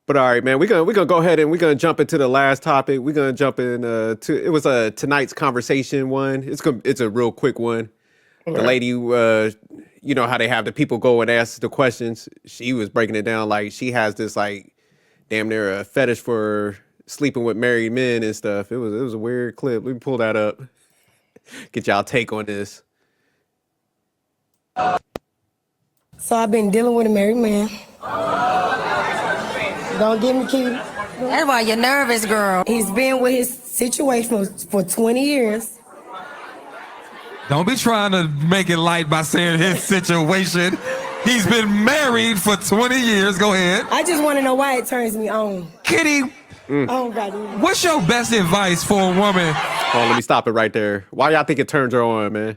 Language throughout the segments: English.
But all right, man, we're gonna go ahead and we're gonna jump into the last topic. We're gonna jump in to it was a tonight's conversation one. It's a real quick one. The Okay. lady, you know how they have the people go and ask the questions. She was breaking it down like she has this like damn near a fetish for sleeping with married men and stuff. It was a weird clip. Let me pull that up. Get y'all take on this. So I've been dealing with a married man. Don't get me killed. That's why you're nervous, girl. He's been with his situation for 20 years. Don't be trying to make it light by saying his situation. He's been married for 20 years. Go ahead. I just want to know why it turns me on. Kitty, Oh, God. what's your best advice for a woman? Hold on, let me stop it right there. Why y'all think it turns her on, man?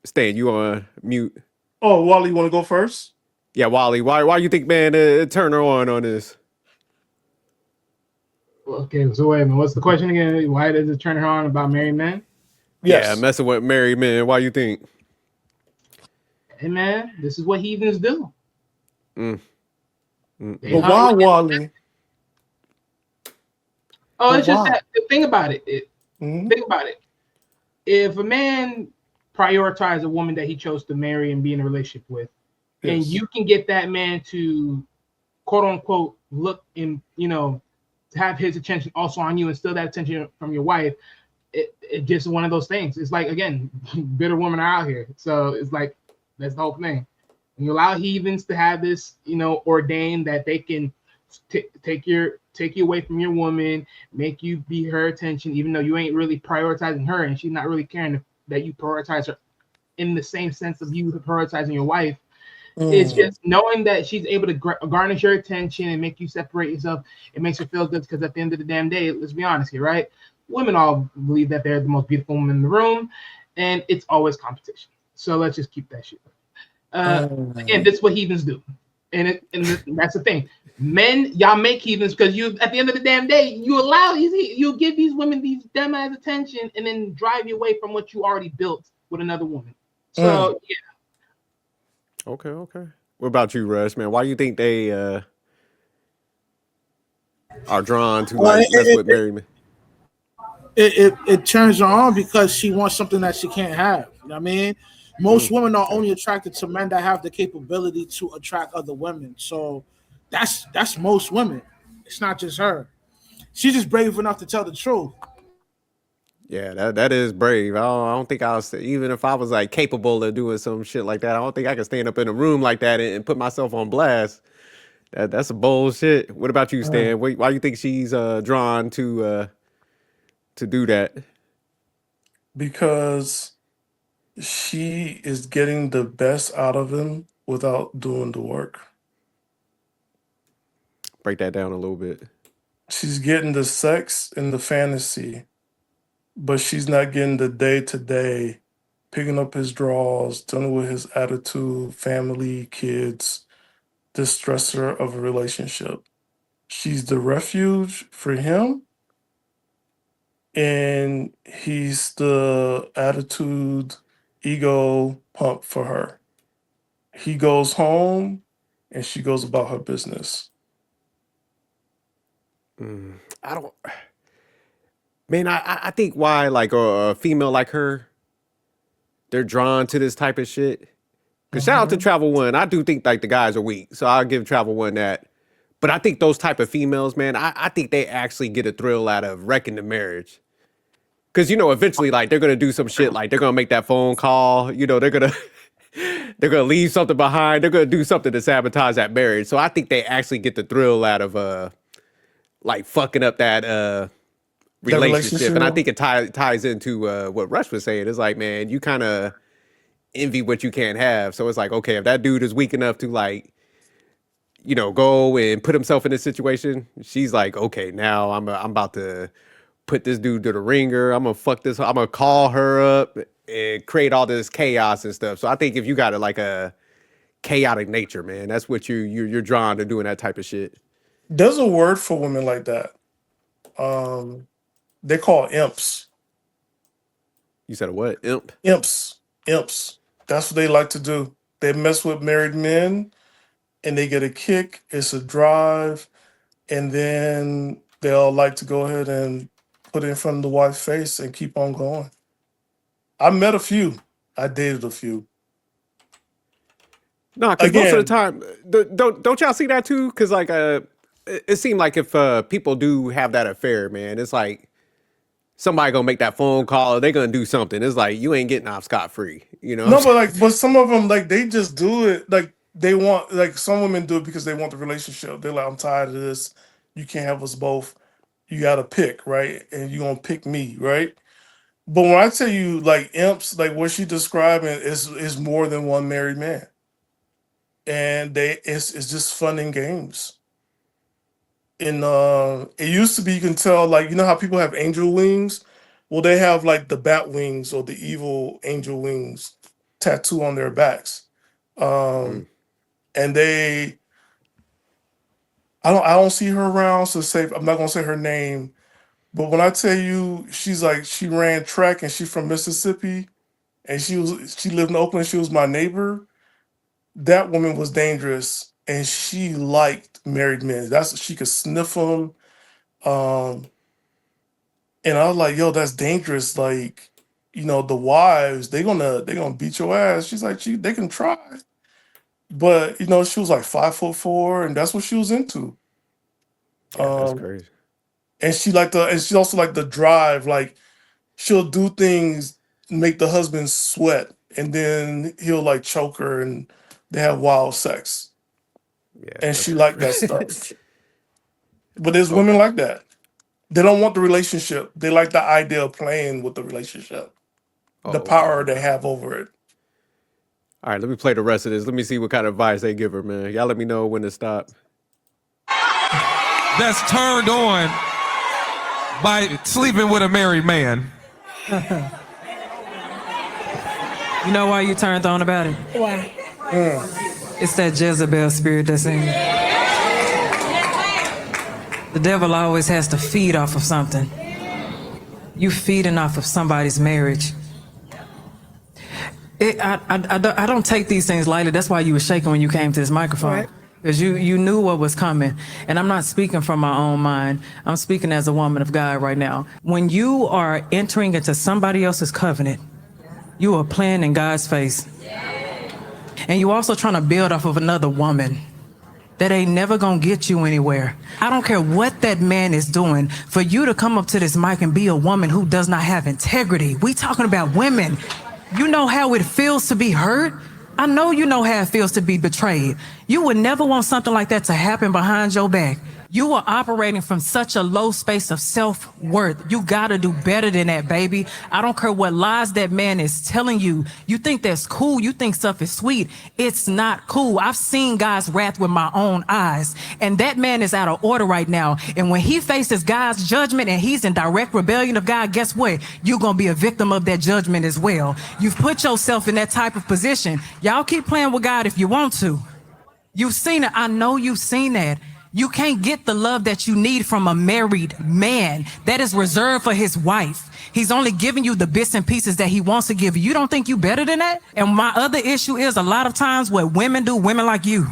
Stan, you on mute? Oh, Wally, you want to go first? Yeah, Wally. Why you think, man, it turned her on this? Okay, so wait a minute. What's the question again? Why does it turn her on about married men? Yes. Yeah, messing with married men. Why you think? Hey man, this is what heathens do. Mm. They But hunt why, with- Wally? Oh, it's But just why? that. Think about it. Mhm. Think about it. If a man prioritizes a woman that he chose to marry and be in a relationship with, and Yes. you can get that man to quote unquote look in, have his attention also on you and steal that attention from your wife, it just one of those things. It's like, again, bitter women are out here. So it's like, that's the whole thing. And you allow heathens to have this, ordained that they can take you away from your woman, make you be her attention, even though you ain't really prioritizing her and she's not really caring that you prioritize her in the same sense of you prioritizing your wife. It's just knowing that she's able to garnish your attention and make you separate yourself. It makes her feel good because at the end of the damn day, let's be honest here, right? Women all believe that they're the most beautiful woman in the room, and it's always competition. So let's just keep that shit. Again, that's what heathens do, and that's the thing. Men, y'all make heathens because you, at the end of the damn day, you give these women these damn ass attention, and then drive you away from what you already built with another woman. So yeah. Okay. What about you, Russ, man? Why you think they are drawn to Well, like mess with married men? it turns her on because she wants something that she can't have. You know what I mean? Most women are only attracted to men that have the capability to attract other women. So that's most women. It's not just her. She's just brave enough to tell the truth. Yeah, that is brave. I don't think I was, even if I was like capable of doing some shit like that, I don't think I could stand up in a room like that and put myself on blast. That's a bullshit. What about you, Stan? Why you think she's drawn to do that? Because she is getting the best out of him without doing the work. Break that down a little bit. She's getting the sex and the fantasy, but she's not getting the day-to-day, picking up his drawers, dealing with his attitude, family, kids, the stressor of a relationship. She's the refuge for him, and he's the attitude, ego pump for her. He goes home, and she goes about her business. I don't, man. I think why like a female like her, they're drawn to this type of shit. Cause shout out to Travel One. I do think like the guys are weak, so I'll give Travel One that. But I think those type of females, man, I think they actually get a thrill out of wrecking the marriage. Cause eventually like they're gonna do some shit, like they're gonna make that phone call, they're gonna they're gonna leave something behind, they're gonna do something to sabotage that marriage. So I think they actually get the thrill out of like fucking up that relationship. And I think it ties into what Rush was saying. It's like, man, you kind of envy what you can't have. So it's like, okay, if that dude is weak enough to like, go and put himself in this situation, she's like, okay, now I'm about to put this dude to the ringer. I'm gonna fuck this. I'm gonna call her up and create all this chaos and stuff. So I think if you got like a chaotic nature, man, that's what you're drawn to doing that type of shit. There's a word for women like that. They call imps. You said a what? Imp? Imps. That's what they like to do. They mess with married men and they get a kick, it's a drive, and then they'll like to go ahead and put it in front of the wife's face and keep on going. I met a few. I dated a few. No, because most of the Again, time, don't y'all see that too? Because like it seemed like if people do have that affair, man, it's like somebody gonna make that phone call or they gonna do something. It's like you ain't getting off scot free. You know what I'm no, saying? but some of them like they just do it like they want like some women do it because they want the relationship. They're like, I'm tired of this. You can't have us both. You got to pick, right? And you gonna pick me, right? But when I tell you like imps, like what she describing is more than one married man, and it's just fun and games. And it used to be you can tell like you know how people have angel wings. Well, they have like the bat wings or the evil angel wings tattoo on their backs. Mm. Um, and I don't see her around, so say I'm not gonna say her name, but when I tell you she's like she ran track and she's from Mississippi and she lived in Oakland, she was my neighbor. That woman was dangerous and she liked married men. That's she could sniff them. Um, and I was like, yo, that's dangerous. Like, the wives, they gonna beat your ass. She's like, they can try. But she was like 5'4", and that's what she was into. Yeah, that's Um, crazy. and she also liked the drive. Like she'll do things, make the husband sweat, and then he'll like choke her, and they have wild sex. Yeah, And that's she liked that stuff. But there's women okay. like that. They don't want the relationship. They like the idea of playing with the relationship, the Oh, okay. power they have over it. All right, let me play the rest of this. Let me see what kind of advice they give her, man. Y'all let me know when to stop. That's turned on by sleeping with a married man. You know why you turned on about it? Why? It's that Jezebel spirit that's in you. The devil always has to feed off of something. You feeding off of somebody's marriage. I don't take these things lightly. That's why you were shaking when you came to this microphone. Right. Because you knew what was coming. And I'm not speaking from my own mind. I'm speaking as a woman of God right now. When you are entering into somebody else's covenant, you are playing in God's face. And you also trying to build off of another woman that ain't never gonna get you anywhere. I don't care what that man is doing. For you to come up to this mic and be a woman who does not have integrity. We talking about women. You know how it feels to be hurt? I know you know how it feels to be betrayed. You would never want something like that to happen behind your back. You are operating from such a low space of self-worth. You gotta do better than that, baby. I don't care what lies that man is telling you. You think that's cool. You think stuff is sweet. It's not cool. I've seen God's wrath with my own eyes. And that man is out of order right now. And when he faces God's judgment and he's in direct rebellion of God, guess what? You're gonna be a victim of that judgment as well. You've put yourself in that type of position. Y'all keep playing with God if you want to. You've seen it. I know you've seen that. You can't get the love that you need from a married man. That is reserved for his wife. He's only giving you the bits and pieces that he wants to give you. You don't think you better than that? And my other issue is a lot of times what women do, women like you,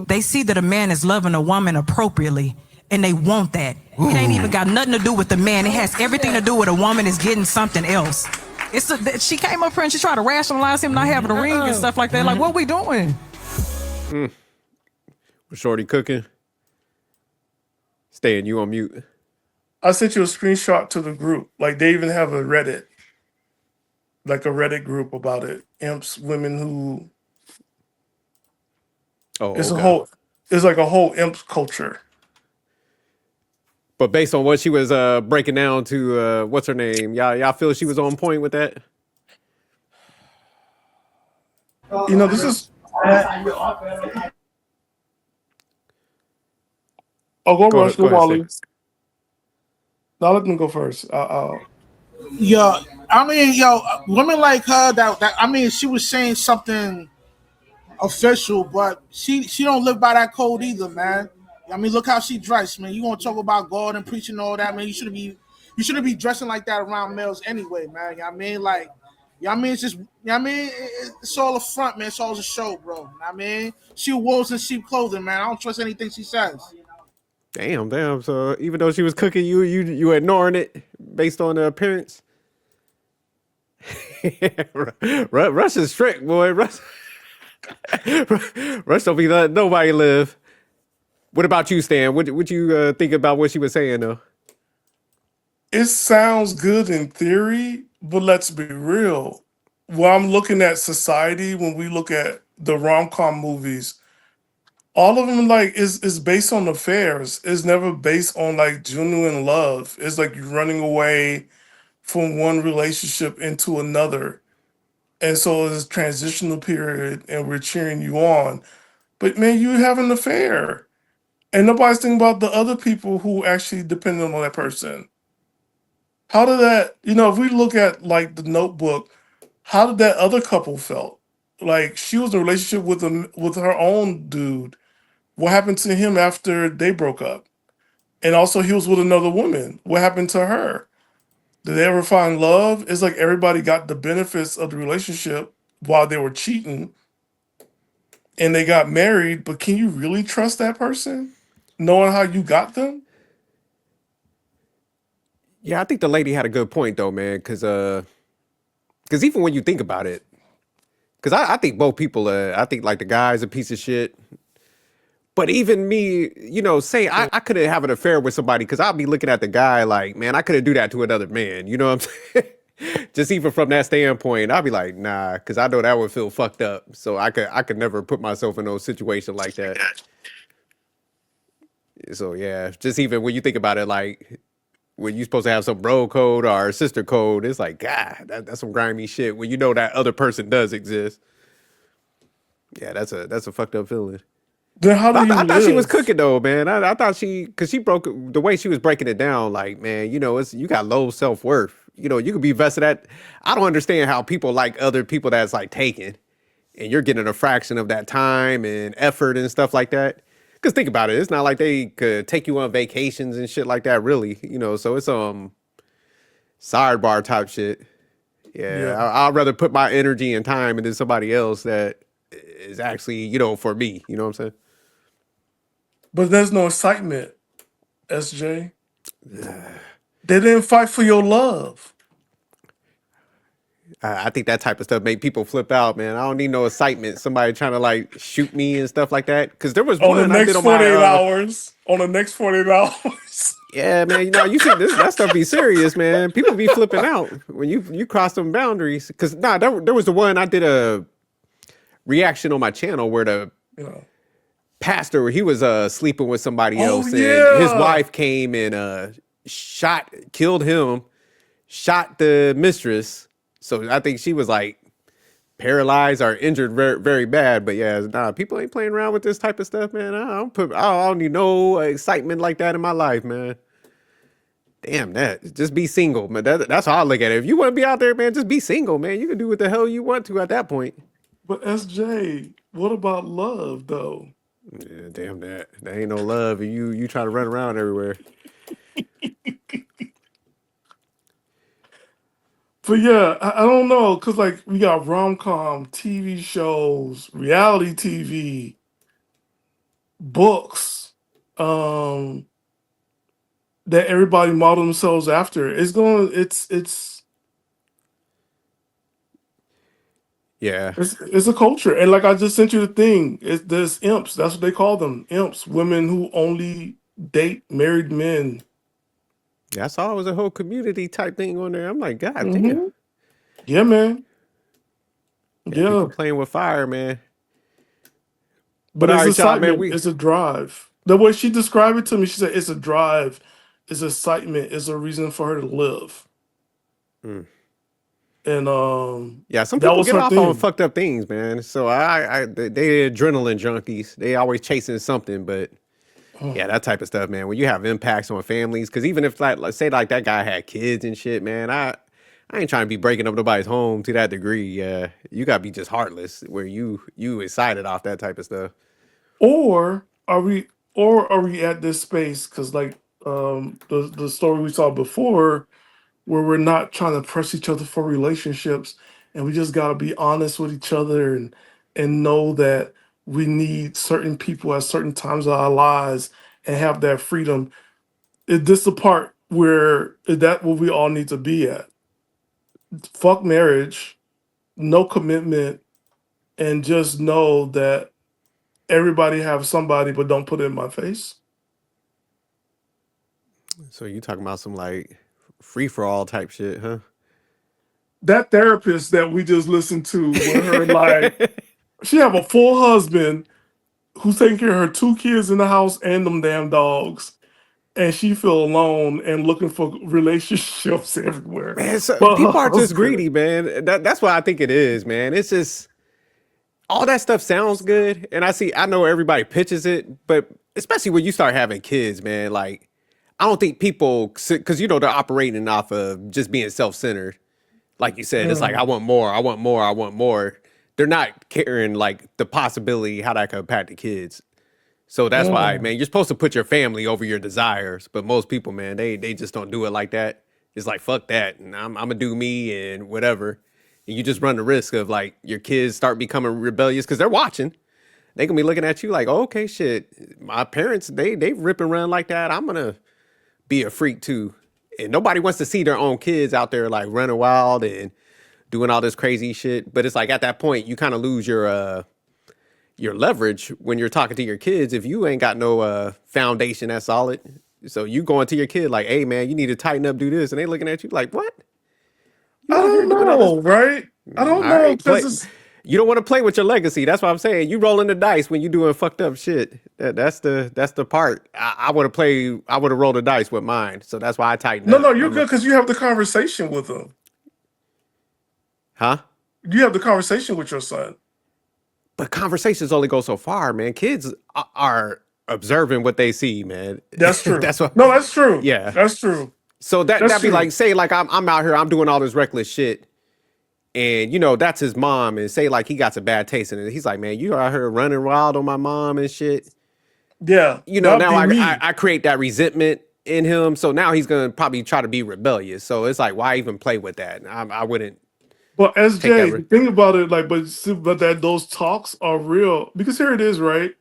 they see that a man is loving a woman appropriately and they want that. It ain't even got nothing to do with the man. It has everything to do with a woman is getting something else. She came up here and she tried to rationalize him not having a ring and stuff like that. Like, what we doing? Shorty cooking. Stan, you on mute. I sent you a screenshot to the group. Like they even have a Reddit, like a Reddit group about it. Imps, women who Oh, it's okay. it's like a whole imp culture. But based on what she was breaking down to what's her name, y'all feel she was on point with that? This is go Go Rush, ahead, go go ahead, Wally. Stan. Now let them go first. Yo, women like her she was saying something official, but she don't live by that code either, man. I mean, look how she dressed, man. You want to talk about God and preaching all that, man? You shouldn't be dressing like that around males anyway, man. I mean, like, Yeah, I mean, it's just, yeah, I mean, it's all a front, man. It's all a show, bro. I mean, she wolves in sheep clothing, man. I don't trust anything she says. Damn. So even though she was cooking you ignoring it based on the appearance. Russ is strict, boy. Russ don't be letting nobody live. What about you, Stan? What you think about what she was saying though? It sounds good in theory, but let's be real. When I'm looking at society, when we look at the rom-com movies, all of them like is based on affairs. It's never based on like genuine love. It's like you're running away from one relationship into another. And so it's a transitional period and we're cheering you on. But man, you have an affair. And nobody's thinking about the other people who actually depended on that person. How did that, if we look at like the Notebook, how did that other couple felt? Like she was in a relationship with her own dude. What happened to him after they broke up? And also he was with another woman. What happened to her? Did they ever find love? It's like everybody got the benefits of the relationship while they were cheating and they got married, but can you really trust that person knowing how you got them? Yeah, I think the lady had a good point though, man. Because even when you think about it, because I think both people, I think like the guy's a piece of shit. But even me, say I could have an affair with somebody because I'll be looking at the guy like, man, I couldn't do that to another man. You know what I'm saying? Just even from that standpoint, I'll be like, nah, because I know that would feel fucked up. So I could never put myself in no situation like that. So yeah, just even when you think about it, like when you're supposed to have some bro code or sister code, it's like, God, that's some grimy shit. When you know that other person does exist, yeah, that's a fucked up feeling. Then how do you I thought she was live? cooking though, man. I thought because she broke the way she was breaking it down. Like, man, it's you got low self worth. You could be vested at. I don't understand how people like other people that's like taken, and you're getting a fraction of that time and effort and stuff like that. Because think about it, it's not like they could take you on vacations and shit like that, really. So it's sidebar type shit. Yeah, Yeah. I'd rather put my energy and time into somebody else that is actually, for me. You know what I'm saying? But there's no excitement, SJ. They didn't fight for your love. I think that type of stuff make people flip out, man. I don't need no excitement. Somebody trying to like shoot me and stuff like that. Because there was On the one I did next on 48 my. hours. On the next 48 hours. Yeah, man. You see that stuff be serious, man. People be flipping out when you cross them boundaries. Because there was the one I did a reaction on my channel where the You know. pastor he was sleeping with somebody Oh else, and his yeah. wife came and killed him, shot the mistress. So I think she was like paralyzed or injured very, very bad. But yeah, nah, people ain't playing around with this type of stuff, man. I don't need no excitement like that in my life, man. Damn that. Just be single, man. That's how I look at it. If you want to be out there, man, just be single, man. You can do what the hell you want to at that point. But SJ, what about love though? Yeah, damn that. There ain't no love, and you try to run around everywhere. But yeah, I don't know, cause like we got rom-com, TV shows, reality TV, books, that everybody model themselves after. Yeah. It's a culture. And like I just sent you the thing. There's imps. That's what they call them. Imps. Women who only date married men. Yeah, I saw it was a whole community type thing on there. I'm like, God damn. Mhm. Yeah, man. Yeah, Yeah. people playing with fire, man. But all it's right, y'all, man, excitement. It's a drive. The way she described it to me, she said it's a drive, it's excitement, it's a reason for her to live. Mm. And Yeah, some that people was get her off on thing. fucked up things, man. So they adrenaline junkies. They always chasing something, but yeah, that type of stuff, man. When you have impacts on families, because even if like say like that guy had kids and shit, man, I ain't trying to be breaking up nobody's home to that degree. Yeah, you gotta be just heartless where you excited off that type of stuff. Or are we at this space? Because like the story we saw before, where we're not trying to press each other for relationships and we just gotta be honest with each other and know that we need certain people at certain times of our lives and have that freedom. Is this the part where is that what we all need to be at? Fuck marriage, no commitment, and just know that everybody have somebody, but don't put it in my face. So you talking about some like free for all type shit, huh? That therapist that we just listened to with her, like, she have a full husband who's taking care of her 2 kids in the house and them damn dogs, and she feel alone and looking for relationships everywhere. Man, so But her people are just husband- greedy, man. That's what I think it is, man. It's just all that stuff sounds good, and I know everybody pitches it, but especially when you start having kids, man. Like, I don't think people, because they're operating off of just being self-centered. Like you said, it's like I want more, I want more, I want more. They're not caring like the possibility how that could impact the kids. So that's why, man, you're supposed to put your family over your desires. But most people, man, they just don't do it like that. It's like, fuck that. And I'm gonna do me and whatever. And you just run the risk of like your kids start becoming rebellious because they're watching. They can be looking at you like, oh, okay, shit. My parents, they rip and run like that. I'm gonna be a freak too. And nobody wants to see their own kids out there like running wild and doing all this crazy shit. But it's like at that point, you kind of lose your leverage when you're talking to your kids if you ain't got no foundation that's solid. So you going to your kid like, hey man, you need to tighten up, do this, and they looking at you like, what? I don't know, right? I don't All know right, play- because you don't want to play with your legacy. That's what I'm saying. You rolling the dice when you doing fucked up shit. That's the part. I would have played. I would have rolled the dice with mine. So that's why I tightened up. no, you're good because you have the conversation with them. Huh? You have the conversation with your son. But conversations only go so far, man. Kids are observing what they see, man. That's true. That's what. No, that's true. Yeah. That's true. So That's that'd be true. like, say, like I'm out here, I'm doing all this reckless shit, and that's his mom, and say like he got some bad taste in it. He's like, man, you out here running wild on my mom and shit. Yeah. Now that'd be me. I create that resentment in him, so now he's gonna probably try to be rebellious. So it's like, why even play with that? I wouldn't. But Take that SJ, think about it, like, but that those talks are real because here it is, right?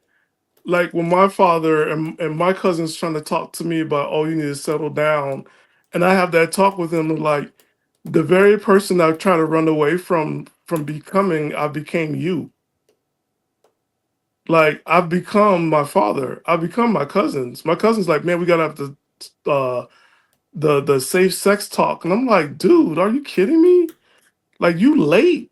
Like when my father and my cousins trying to talk to me about, oh, you need to settle down, and I have that talk with them, like the very person I'm trying to run away from becoming, I became you. Like I've become my father. I've become my cousins. My cousins like, man, we gotta have the safe sex talk, and I'm like, dude, are you kidding me? Like you late.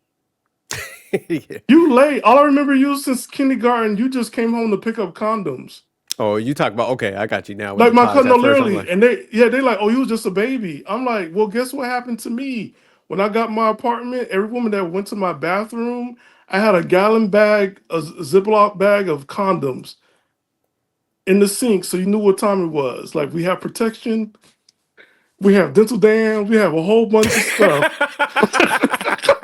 Yeah. You late. All I remember you since kindergarten. You just came home to pick up condoms. Oh, you talk about, okay, I got you now. with Like the my pause. cousin, no, At first, I'm literally, like, and they like, oh, you was just a baby. I'm like, well, guess what happened to me when I got my apartment? Every woman that went to my bathroom, I had a gallon bag, a Ziploc bag of condoms in the sink, so you knew what time it was. Like we have protection, we have dental dams, we have a whole bunch of stuff.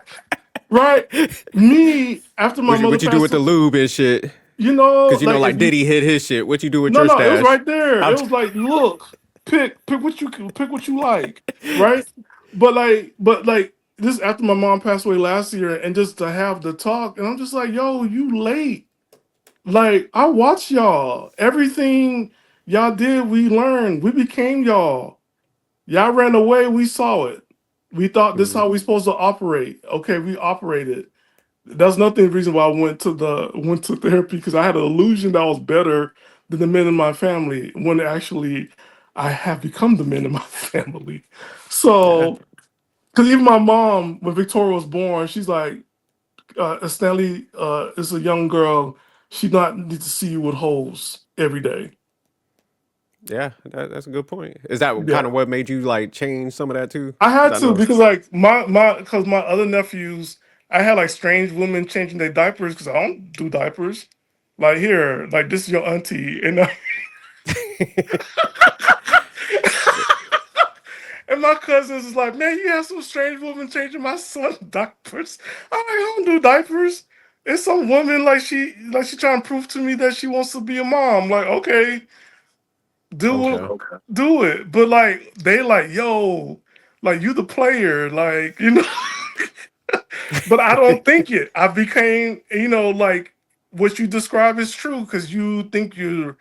Right? Me after my mother what you do with passed the lube and shit? Because like if you- Diddy hit his shit. What you do with No, your no, stash? it was right there. I'm It was like, look, pick what you like, right? But like this after my mom passed away last year, and just to have the talk, and I'm just like, yo, you late. Like I watched y'all. Everything y'all did, we learned. We became y'all. Y'all ran away, we saw it. We thought this is how we supposed to operate. Okay, we operated. That's nothing the reason why I went to therapy because I had an illusion that I was better than the men in my family when actually I have become the men in my family. So, because even my mom, when Victoria was born, she's like, Stanley is a young girl. She not need to see you with holes every day. Yeah, that's a good point. Is that Yeah. kind of what made you like change some of that too? I had 'Cause to know- because like my other nephews, I had like strange women changing their diapers because I don't do diapers. Like here, like this is your auntie, and and my cousins is like, man, you have some strange woman changing my son's diapers. I'm like, I don't do diapers. It's some woman like she trying to prove to me that she wants to be a mom. Like, okay, do it. But like they like, yo, like you the player, like But I don't think it. I became, like what you describe is true because you think you're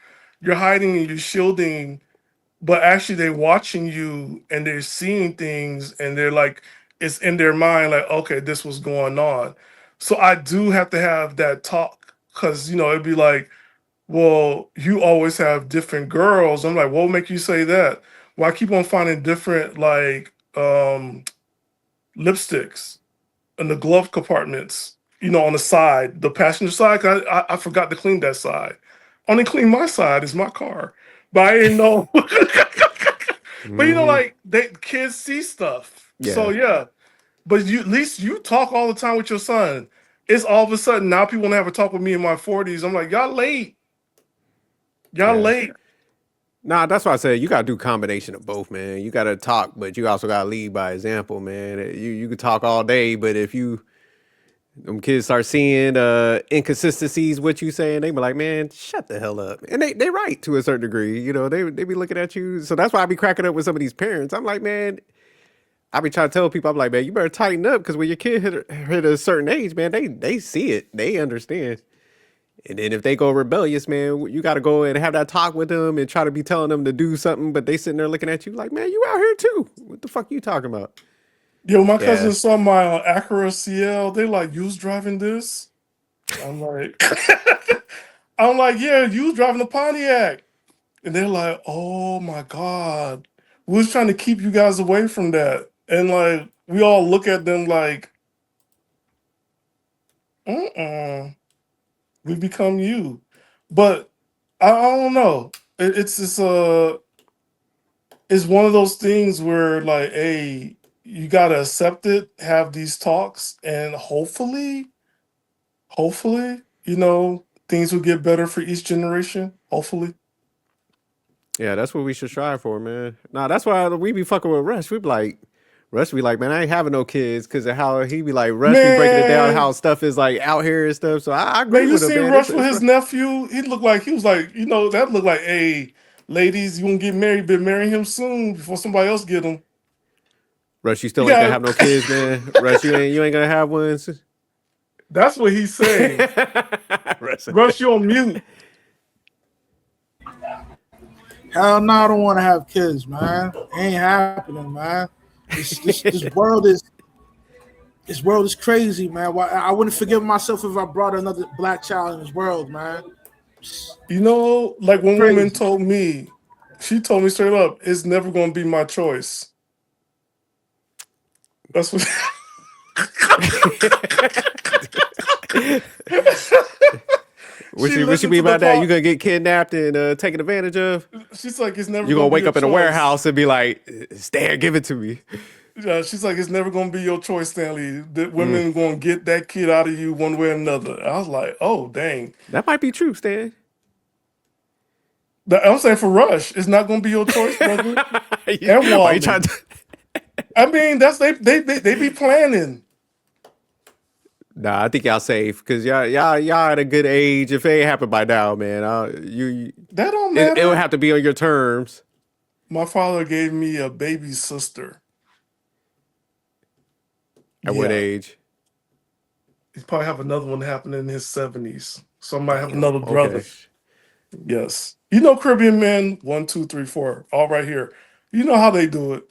hiding and you're shielding, but actually they're watching you and they're seeing things and they're like, it's in their mind, like, okay, this was going on. So I do have to have that talk because it'd be like, well, you always have different girls. I'm like, what will make you say that? Well, I keep on finding different like lipsticks in the glove compartments, on the side, the passenger side. 'Cause I forgot to clean that side. Only clean my side is my car, but I didn't know. But like kids see stuff, so yeah. But at least you talk all the time with your son. It's all of a sudden now people want to have a talk with me in my 40s. I'm like, y'all late. Y'all late. Nah, that's why I said you gotta do a combination of both, man. You gotta talk, but you also gotta lead by example, man. You could talk all day, but if them kids start seeing inconsistencies, what you saying, they be like, man, shut the hell up. And they right to a certain degree. They be looking at you. So that's why I be cracking up with some of these parents. I'm like, man, I be trying to tell people, I'm like, man, you better tighten up because when your kid hit a certain age, man, they see it. They understand. And then if they go rebellious, man, you got to go and have that talk with them and try to be telling them to do something, but they sitting there looking at you like, man, you out here too. What the fuck you talking about? Yo, my cousin saw my Acura CL. They like, you was driving this? I'm like, yeah, you was driving the Pontiac. And they're like, oh my God. We was trying to keep you guys away from that. And like, we all look at them like, we become you. But I don't know. It's just it's one of those things where like, hey, you gotta accept it, have these talks, and hopefully, things will get better for each generation. Hopefully. Yeah, that's what we should strive for, man. Nah, that's why we be fucking with Rush. We be like, man, I ain't having no kids because of how he be like, Rush be breaking it down, how stuff is like out here and stuff. So I agree Man, you with him, see man. Rush with his nephew? He was like, that looked like, hey, ladies, you gonna get married, but marry him soon before somebody else get him. Rush, you still ain't gonna have no kids, man. Rush, you ain't gonna have ones. That's what he's saying. Rush, you on mute. Hell no, I don't want to have kids, man. It ain't happening, man. This world is crazy, man. Why I wouldn't forgive myself if I brought another black child in this world, man. Like one woman told me, she told me straight up, it's never gonna be my choice. That's what What you mean by that? You gonna get kidnapped and taken advantage of? She's like, it's never. You gonna wake up in a warehouse and be like, "Stan, give it to me." Yeah, she's like, it's never gonna be your choice, Stanley. The women gonna get that kid out of you one way or another. I was like, oh dang, that might be true, Stan. I'm saying for Rush, it's not gonna be your choice, brother. And Why you trying to? I mean, that's they be planning. Nah, I think y'all safe because y'all at a good age. If it ain't happened by now, man, that don't matter. It would have to be on your terms. My father gave me a baby sister. At what age? He's probably have another one happening in his 70s. So I might have another brother. Okay. Yes. Caribbean men, 1, 2, 3, 4, all right here. You know how they do it.